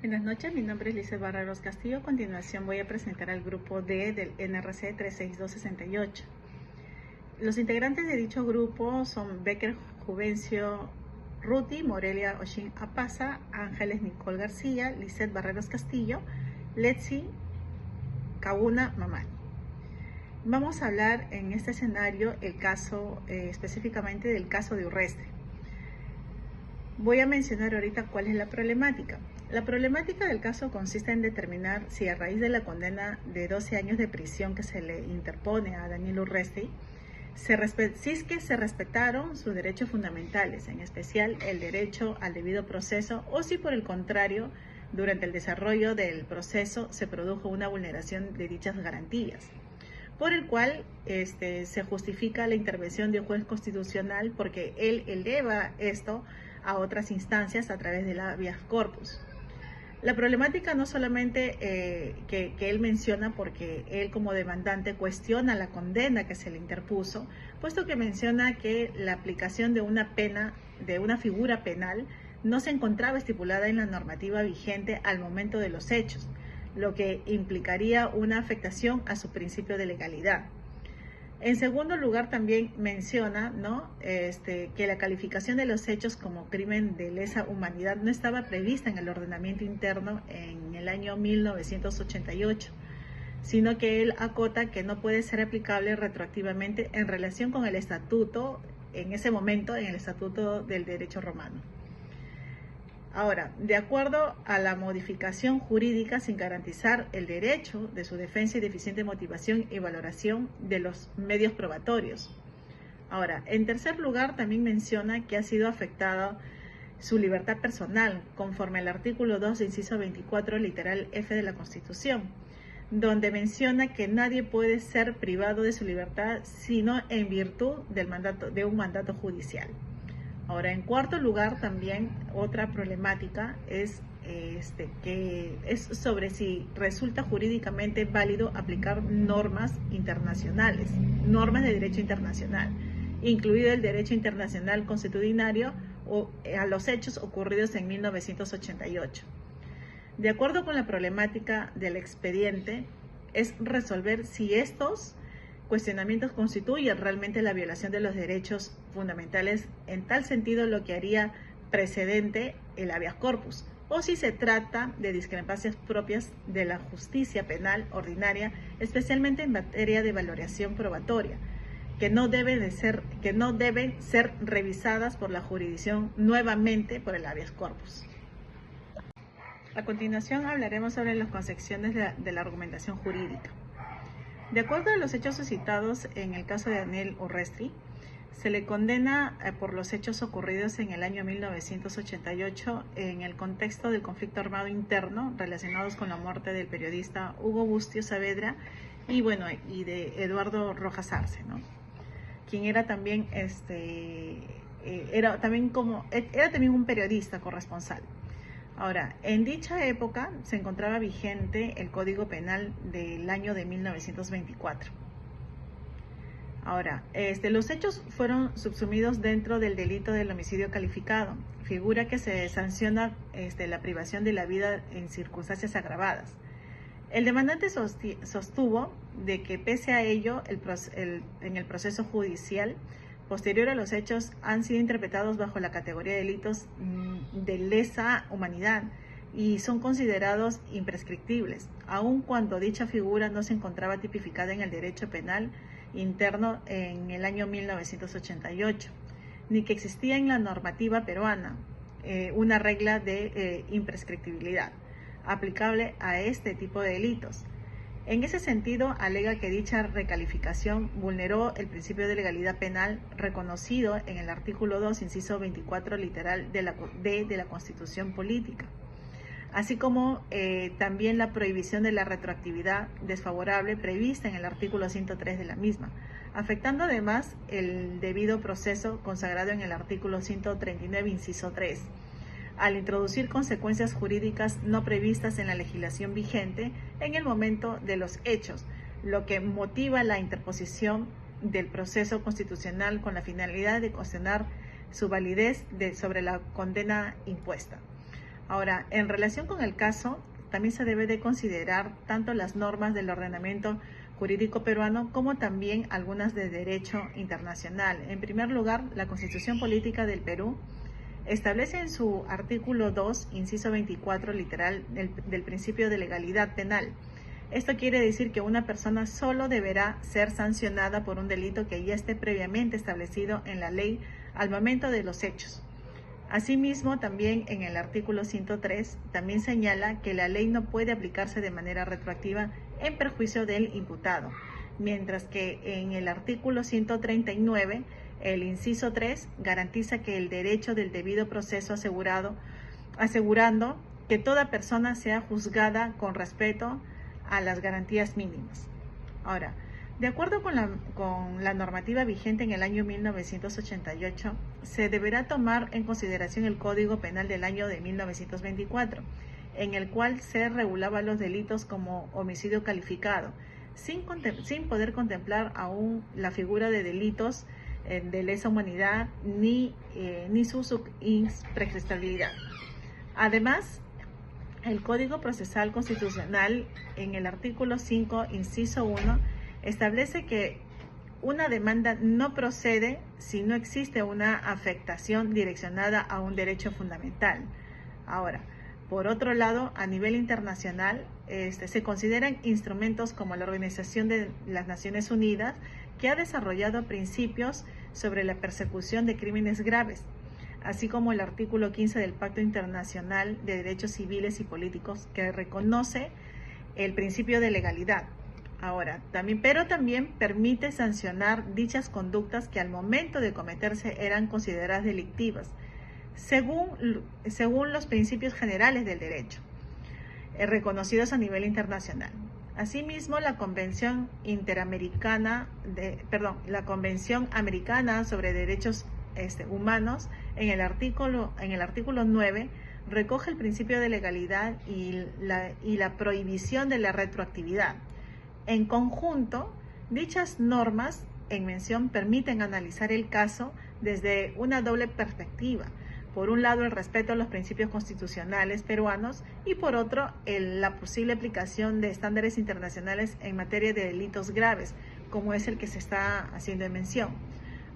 Buenas noches, mi nombre es Lizeth Barreros Castillo. A continuación voy a presentar al grupo D del NRC 36268. Los integrantes de dicho grupo son Becker Juvencio Ruti, Morelia Oshin Apaza, Ángeles Nicole García, Lizeth Barreros Castillo, Letzi Kauna Mamani. Vamos a hablar en este escenario el caso, específicamente del caso de Urresti. Voy a mencionar ahorita cuál es la problemática. La problemática del caso consiste en determinar si a raíz de la condena de 12 años de prisión que se le interpone a Daniel Urresti, si es que se respetaron sus derechos fundamentales, en especial el derecho al debido proceso, o si por el contrario, durante el desarrollo del proceso se produjo una vulneración de dichas garantías, por el cual se justifica la intervención de un juez constitucional porque él eleva esto a otras instancias a través de la habeas corpus. La problemática no solamente que él menciona, porque él como demandante cuestiona la condena que se le interpuso, puesto que menciona que la aplicación de una pena, de una figura penal, no se encontraba estipulada en la normativa vigente al momento de los hechos, lo que implicaría una afectación a su principio de legalidad. En segundo lugar, también menciona que la calificación de los hechos como crimen de lesa humanidad no estaba prevista en el ordenamiento interno en el año 1988, sino que él acota que no puede ser aplicable retroactivamente en relación con el estatuto, en ese momento, en el estatuto del derecho romano. Ahora, de acuerdo a la modificación jurídica sin garantizar el derecho de su defensa y deficiente motivación y valoración de los medios probatorios. Ahora, en tercer lugar, también menciona que ha sido afectada su libertad personal, conforme al artículo 2, inciso 24, literal F de la Constitución, donde menciona que nadie puede ser privado de su libertad sino en virtud de un mandato judicial. Ahora, en cuarto lugar, también otra problemática es que es sobre si resulta jurídicamente válido aplicar normas internacionales, normas de derecho internacional, incluido el derecho internacional consuetudinario a los hechos ocurridos en 1988. De acuerdo con la problemática del expediente, es resolver si estos cuestionamientos constituyen realmente la violación de los derechos fundamentales, en tal sentido lo que haría precedente el habeas corpus, o si se trata de discrepancias propias de la justicia penal ordinaria, especialmente en materia de valoración probatoria, que no deben ser revisadas por la jurisdicción nuevamente por el habeas corpus. A continuación hablaremos sobre las concepciones de la argumentación jurídica. De acuerdo a los hechos suscitados en el caso de Daniel Urresti, se le condena por los hechos ocurridos en el año 1988 en el contexto del conflicto armado interno relacionados con la muerte del periodista Hugo Bustio Saavedra y de Eduardo Rojas Arce, quien era también era también un periodista corresponsal. Ahora, en dicha época se encontraba vigente el Código Penal del año de 1924. Ahora, los hechos fueron subsumidos dentro del delito del homicidio calificado, figura que se sanciona la privación de la vida en circunstancias agravadas. El demandante sostuvo de que pese a ello, en el proceso judicial posterior a los hechos han sido interpretados bajo la categoría de delitos de lesa humanidad y son considerados imprescriptibles, aun cuando dicha figura no se encontraba tipificada en el derecho penal interno en el año 1988, ni que existía en la normativa peruana una regla de imprescriptibilidad aplicable a este tipo de delitos. En ese sentido, alega que dicha recalificación vulneró el principio de legalidad penal reconocido en el artículo 2, inciso 24, literal de la Constitución Política, así como también la prohibición de la retroactividad desfavorable prevista en el artículo 103 de la misma, afectando además el debido proceso consagrado en el artículo 139, inciso 3. Al introducir consecuencias jurídicas no previstas en la legislación vigente en el momento de los hechos, lo que motiva la interposición del proceso constitucional con la finalidad de cuestionar su validez sobre la condena impuesta. Ahora, en relación con el caso, también se debe de considerar tanto las normas del ordenamiento jurídico peruano como también algunas de derecho internacional. En primer lugar, la Constitución Política del Perú establece en su artículo 2, inciso 24, literal, del principio de legalidad penal. Esto quiere decir que una persona solo deberá ser sancionada por un delito que ya esté previamente establecido en la ley al momento de los hechos. Asimismo, también en el artículo 103 también señala que la ley no puede aplicarse de manera retroactiva en perjuicio del imputado, mientras que en el artículo 139 el inciso 3 garantiza que el derecho del debido proceso asegurando que toda persona sea juzgada con respeto a las garantías mínimas. Ahora, de acuerdo con la normativa vigente en el año 1988, se deberá tomar en consideración el Código Penal del año de 1924, en el cual se regulaban los delitos como homicidio calificado, sin poder contemplar aún la figura de delitos de lesa humanidad ni su imprescriptibilidad. Además, el Código Procesal Constitucional, en el artículo 5, inciso 1, establece que una demanda no procede si no existe una afectación direccionada a un derecho fundamental. Ahora, por otro lado, a nivel internacional, se consideran instrumentos como la Organización de las Naciones Unidas, que ha desarrollado principios sobre la persecución de crímenes graves, así como el artículo 15 del Pacto Internacional de Derechos Civiles y Políticos, que reconoce el principio de legalidad. Ahora, pero también permite sancionar dichas conductas que al momento de cometerse eran consideradas delictivas, según los principios generales del derecho, reconocidos a nivel internacional. Asimismo, la Convención Americana sobre Derechos Humanos, en el artículo 9, recoge el principio de legalidad y la prohibición de la retroactividad. En conjunto, dichas normas en mención permiten analizar el caso desde una doble perspectiva. Por un lado, el respeto a los principios constitucionales peruanos y por otro, la posible aplicación de estándares internacionales en materia de delitos graves, como es el que se está haciendo en mención.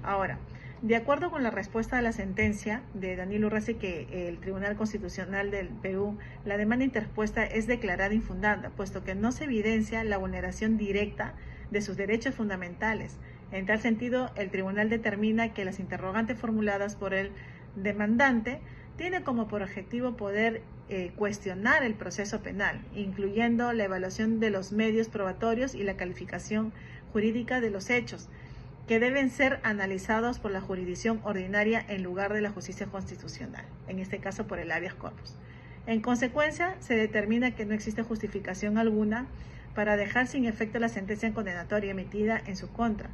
Ahora, de acuerdo con la respuesta a la sentencia de Daniel Urresti, que el Tribunal Constitucional del Perú, la demanda interpuesta es declarada infundada, puesto que no se evidencia la vulneración directa de sus derechos fundamentales. En tal sentido, el tribunal determina que las interrogantes formuladas por el demandante tienen como por objetivo poder cuestionar el proceso penal, incluyendo la evaluación de los medios probatorios y la calificación jurídica de los hechos, que deben ser analizados por la jurisdicción ordinaria en lugar de la justicia constitucional, en este caso por el habeas corpus. En consecuencia, se determina que no existe justificación alguna para dejar sin efecto la sentencia condenatoria emitida en su contra,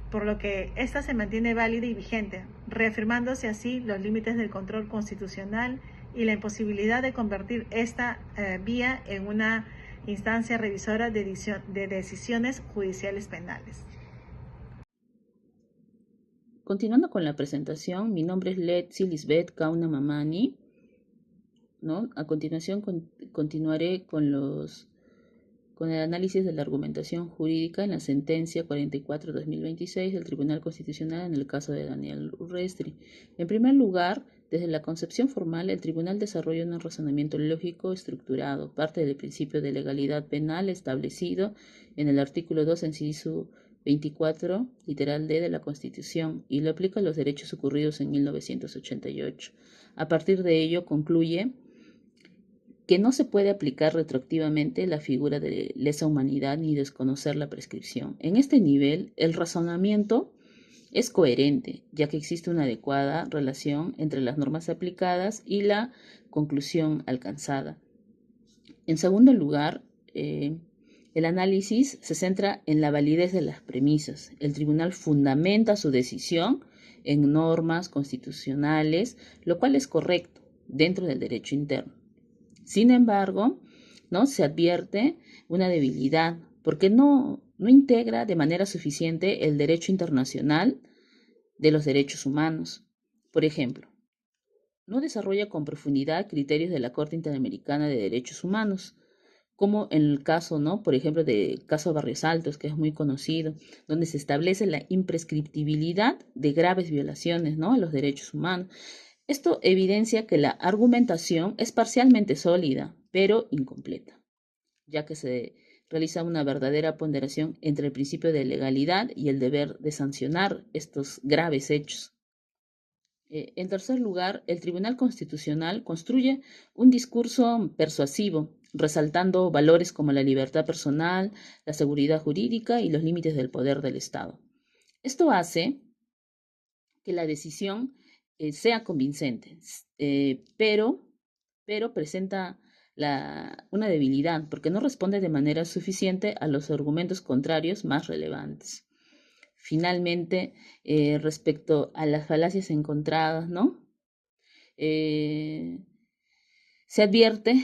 por lo que ésta se mantiene válida y vigente, reafirmándose así los límites del control constitucional y la imposibilidad de convertir esta vía en una instancia revisora de decisiones judiciales penales. Continuando con la presentación, mi nombre es Letzi Lisbeth Kauna Mamani, ¿no? A continuación continuaré con el análisis de la argumentación jurídica en la sentencia 44/2026 del Tribunal Constitucional en el caso de Daniel Urresti. En primer lugar, desde la concepción formal, el Tribunal desarrolla un razonamiento lógico estructurado, parte del principio de legalidad penal establecido en el artículo 2, inciso 24, literal D de la Constitución, y lo aplica a los derechos ocurridos en 1988. A partir de ello, concluye que no se puede aplicar retroactivamente la figura de lesa humanidad ni desconocer la prescripción. En este nivel, el razonamiento es coherente, ya que existe una adecuada relación entre las normas aplicadas y la conclusión alcanzada. En segundo lugar, el análisis se centra en la validez de las premisas. El tribunal fundamenta su decisión en normas constitucionales, lo cual es correcto dentro del derecho interno. Sin embargo, ¿no? Se advierte una debilidad porque no integra de manera suficiente el derecho internacional de los derechos humanos. Por ejemplo, no desarrolla con profundidad criterios de la Corte Interamericana de Derechos Humanos, como en el caso, ¿no? Por ejemplo, del caso Barrios Altos, que es muy conocido, donde se establece la imprescriptibilidad de graves violaciones, ¿no?, a los derechos humanos. Esto evidencia que la argumentación es parcialmente sólida, pero incompleta, ya que se realiza una verdadera ponderación entre el principio de legalidad y el deber de sancionar estos graves hechos. En tercer lugar, el Tribunal Constitucional construye un discurso persuasivo, resaltando valores como la libertad personal, la seguridad jurídica y los límites del poder del Estado. Esto hace que la decisión sea convincente, pero presenta una debilidad porque no responde de manera suficiente a los argumentos contrarios más relevantes. Finalmente, respecto a las falacias encontradas, ¿no? Se advierte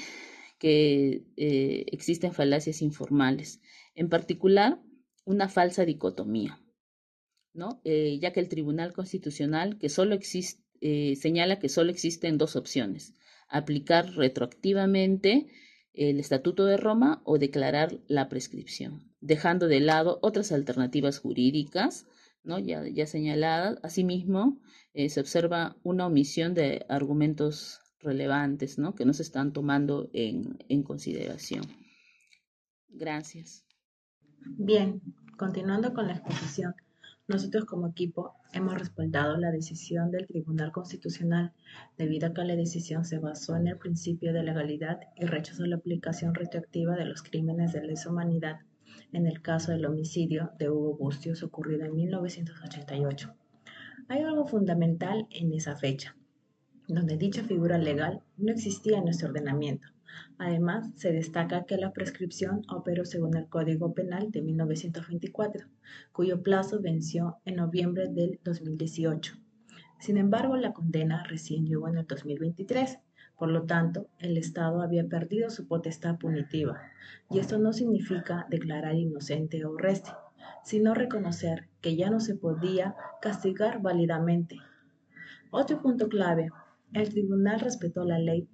que existen falacias informales, en particular una falsa dicotomía, ¿no? Ya que el Tribunal Constitucional señala que solo existen dos opciones: aplicar retroactivamente el Estatuto de Roma o declarar la prescripción, dejando de lado otras alternativas jurídicas, ¿no?, ya señaladas. Asimismo, se observa una omisión de argumentos relevantes, ¿no?, que no se están tomando en consideración. Gracias. Bien, continuando con la exposición, nosotros como equipo hemos respaldado la decisión del Tribunal Constitucional debido a que la decisión se basó en el principio de legalidad y rechazó la aplicación retroactiva de los crímenes de lesa humanidad en el caso del homicidio de Hugo Bustios ocurrido en 1988. Hay algo fundamental en esa fecha, donde dicha figura legal no existía en nuestro ordenamiento. Además, se destaca que la prescripción operó según el Código Penal de 1924, cuyo plazo venció en noviembre del 2018. Sin embargo, la condena recién llegó en el 2023. Por lo tanto, el Estado había perdido su potestad punitiva. Y esto no significa declarar inocente o reste, sino reconocer que ya no se podía castigar válidamente. Otro punto clave: el tribunal respetó la ley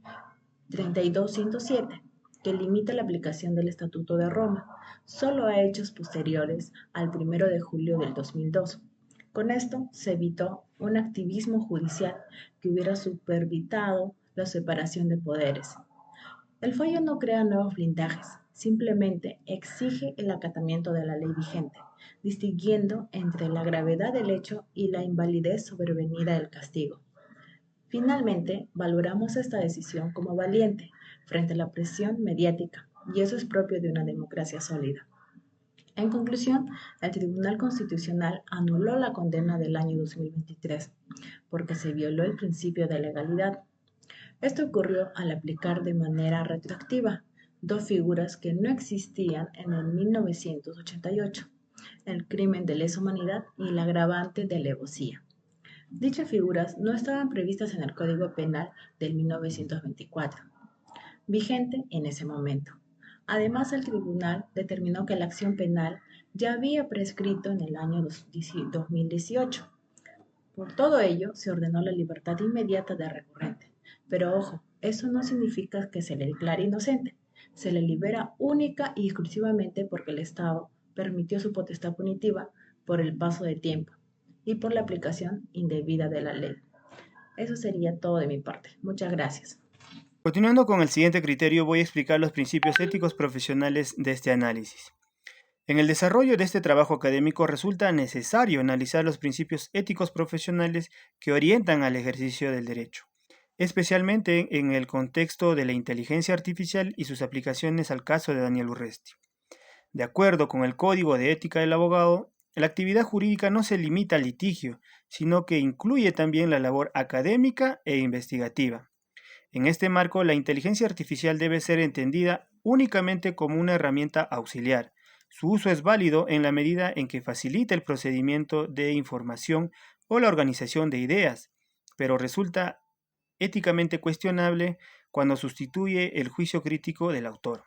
32.107, que limita la aplicación del Estatuto de Roma solo a hechos posteriores al 1 de julio del 2002. Con esto se evitó un activismo judicial que hubiera supervisado la separación de poderes. El fallo no crea nuevos blindajes, simplemente exige el acatamiento de la ley vigente, distinguiendo entre la gravedad del hecho y la invalidez sobrevenida del castigo. Finalmente, valoramos esta decisión como valiente frente a la presión mediática, y eso es propio de una democracia sólida. En conclusión, el Tribunal Constitucional anuló la condena del año 2023 porque se violó el principio de legalidad. Esto ocurrió al aplicar de manera retroactiva dos figuras que no existían en el 1988, el crimen de lesa humanidad y el agravante de alevosía. Dichas figuras no estaban previstas en el Código Penal del 1924, vigente en ese momento. Además, el tribunal determinó que la acción penal ya había prescrito en el año 2018. Por todo ello, se ordenó la libertad inmediata del recurrente. Pero ojo, eso no significa que se le declare inocente. Se le libera única y exclusivamente porque el Estado permitió su potestad punitiva por el paso de tiempo y por la aplicación indebida de la ley. Eso sería todo de mi parte. Muchas gracias. Continuando con el siguiente criterio, voy a explicar los principios éticos profesionales de este análisis. En el desarrollo de este trabajo académico resulta necesario analizar los principios éticos profesionales que orientan al ejercicio del derecho, especialmente en el contexto de la inteligencia artificial y sus aplicaciones al caso de Daniel Urresti. De acuerdo con el Código de Ética del Abogado, la actividad jurídica no se limita al litigio, sino que incluye también la labor académica e investigativa. En este marco, la inteligencia artificial debe ser entendida únicamente como una herramienta auxiliar. Su uso es válido en la medida en que facilita el procedimiento de información o la organización de ideas, pero resulta éticamente cuestionable cuando sustituye el juicio crítico del autor.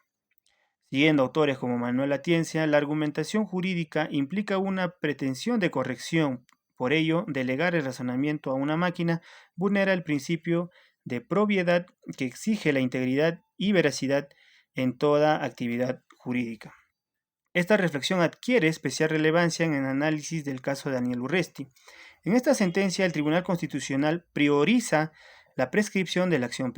Siguiendo autores como Manuel Atienza, la argumentación jurídica implica una pretensión de corrección. Por ello, delegar el razonamiento a una máquina vulnera el principio de propiedad que exige la integridad y veracidad en toda actividad jurídica. Esta reflexión adquiere especial relevancia en el análisis del caso de Daniel Urresti. En esta sentencia, el Tribunal Constitucional prioriza la prescripción de la acción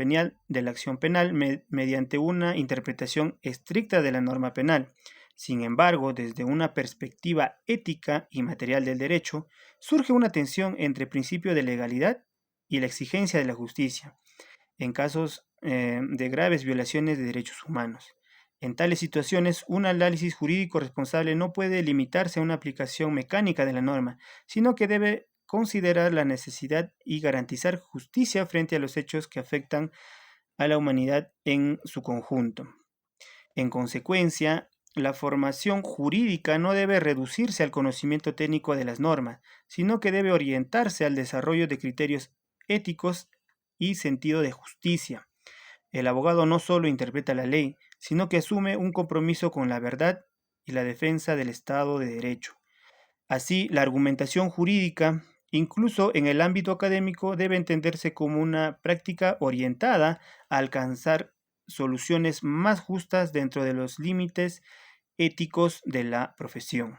penal mediante una interpretación estricta de la norma penal. Sin embargo, desde una perspectiva ética y material del derecho, surge una tensión entre el principio de legalidad y la exigencia de la justicia, en casos de graves violaciones de derechos humanos. En tales situaciones, un análisis jurídico responsable no puede limitarse a una aplicación mecánica de la norma, sino que debe considerar la necesidad y garantizar justicia frente a los hechos que afectan a la humanidad en su conjunto. En consecuencia, la formación jurídica no debe reducirse al conocimiento técnico de las normas, sino que debe orientarse al desarrollo de criterios éticos y sentido de justicia. El abogado no solo interpreta la ley, sino que asume un compromiso con la verdad y la defensa del Estado de Derecho. Así, la argumentación jurídica, incluso en el ámbito académico, debe entenderse como una práctica orientada a alcanzar soluciones más justas dentro de los límites éticos de la profesión.